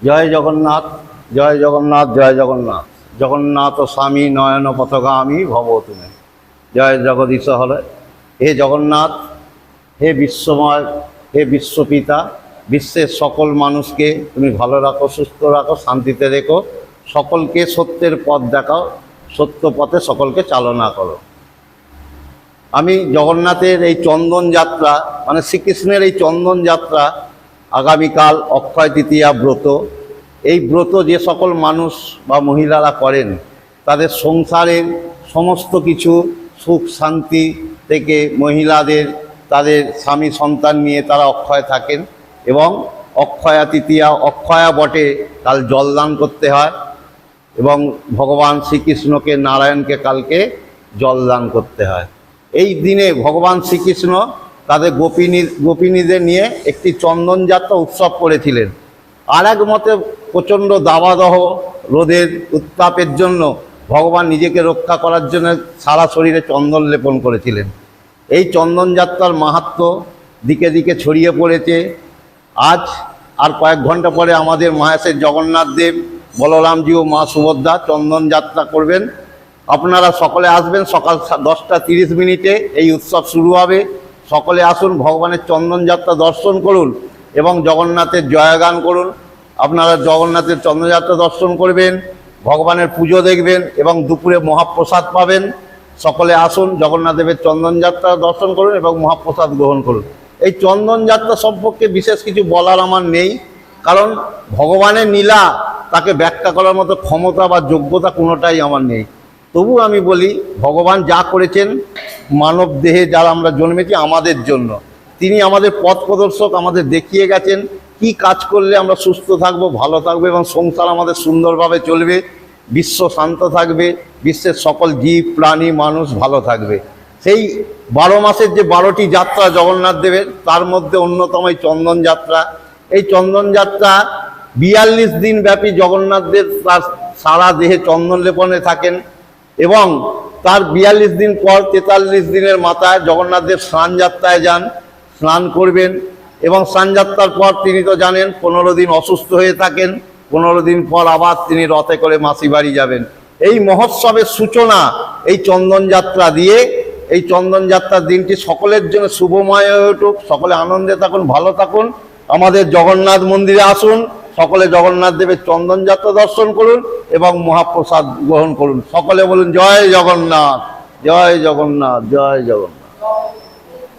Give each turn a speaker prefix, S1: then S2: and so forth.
S1: জয় জগন্নাথ, জয় জগন্নাথ, জয় জগন্নাথ। জগন্নাথ স্বামী নয়ন পথগামী ভব তুমি। জয় জগদীশ হরে। হে জগন্নাথ, হে বিশ্বময়, হে বিশ্বপিতা, বিশ্বের সকল মানুষকে তুমি ভালো রাখো, সুস্থ রাখো, শান্তিতে রেখো, সকলকে সত্যের পথ দেখাও, সত্য পথে সকলকে চালনা করো। আমি জগন্নাথের এই চন্দন যাত্রা, মানে শ্রীকৃষ্ণের এই চন্দন যাত্রা, আগামীকাল অক্ষয় তৃতীয়া ব্রত। এই ব্রত যে সকল মানুষ বা মহিলারা করেন, তাদের সংসারের সমস্ত কিছু সুখ শান্তি থেকে মহিলাদের তাদের স্বামী সন্তান নিয়ে তারা অক্ষয় থাকেন। এবং অক্ষয়া তৃতীয়া, অক্ষয়া বটে, কাল জলদান করতে হয় এবং ভগবান শ্রীকৃষ্ণকে, নারায়ণকে কালকে জলদান করতে হয়। এই দিনে ভগবান শ্রীকৃষ্ণ তাদের গোপিনীদের নিয়ে একটি চন্দন যাত্রা উৎসব করেছিলেন। আর এক মতে প্রচণ্ড দাবাদহ রোদের উত্তাপের জন্য ভগবান নিজেকে রক্ষা করার জন্য সারা শরীরে চন্দন লেপন করেছিলেন। এই চন্দন যাত্রার মাহাত্ম্য দিকে দিকে ছড়িয়ে পড়েছে। আজ আর কয়েক ঘন্টা পরে আমাদের মহেশের জগন্নাথ দেব, বলরামজি ও মা সুভদ্রা চন্দন যাত্রা করবেন। আপনারা সকলে আসবেন। সকাল 10:30 এই উৎসব শুরু হবে। সকলে আসুন, ভগবানের চন্দন যাত্রা দর্শন করুন এবং জগন্নাথের জয়গান করুন। আপনারা জগন্নাথের চন্দ্রযাত্রা দর্শন করবেন, ভগবানের পুজো দেখবেন এবং দুপুরে মহাপ্রসাদ পাবেন। সকলে আসুন, জগন্নাথ দেবের চন্দন যাত্রা দর্শন করুন এবং মহাপ্রসাদ গ্রহণ করুন। এই চন্দন যাত্রা সম্পর্কে বিশেষ কিছু বলার আমার নেই, কারণ ভগবানের লীলা তাকে ব্যাখ্যা করার মতো ক্ষমতা বা যোগ্যতা কোনোটাই আমার নেই। তবু আমি বলি, ভগবান যা করেছেন মানব দেহে যারা আমরা জন্মেছি আমাদের জন্য, তিনি আমাদের পথ প্রদর্শক, আমাদের দেখিয়ে গেছেন কি কাজ করলে আমরা সুস্থ থাকব, ভালো থাকবো এবং সংসার আমাদের সুন্দরভাবে চলবে, বিশ্ব শান্ত থাকবে, বিশ্বের সকল জীব প্রাণী মানুষ ভালো থাকবে। সেই 12 মাসের যে 12টি যাত্রা জগন্নাথ দেবের, তার মধ্যে অন্যতম এই চন্দন যাত্রা। এই চন্দন যাত্রা 42 দিন ব্যাপী জগন্নাথ দেব তার সারা দেহে চন্দন লেপনে থাকেন এবং তার 42 দিন পর 43 দিনের মাথায় জগন্নাথ দেব স্নান যাত্রায় যান, স্নান করবেন এবং স্নানযাত্রার পর তিনি তো জানেন 15 দিন অসুস্থ হয়ে থাকেন। 15 দিন পর আবার তিনি রথে করে মাসি বাড়ি যাবেন। এই মহোৎসবের সূচনা এই চন্দন যাত্রা দিয়ে। এই চন্দন যাত্রার দিনটি সকলের জন্য শুভময় হয়ে উঠুক। সকলে আনন্দে থাকুন, ভালো থাকুন। আমাদের জগন্নাথ মন্দিরে আসুন, সকলে জগন্নাথ দেবের চন্দন যাত্রা দর্শন করুন এবং মহাপ্রসাদ গ্রহণ করুন। সকলে বলুন জয় জগন্নাথ, জয় জগন্নাথ, জয় জগন্নাথ।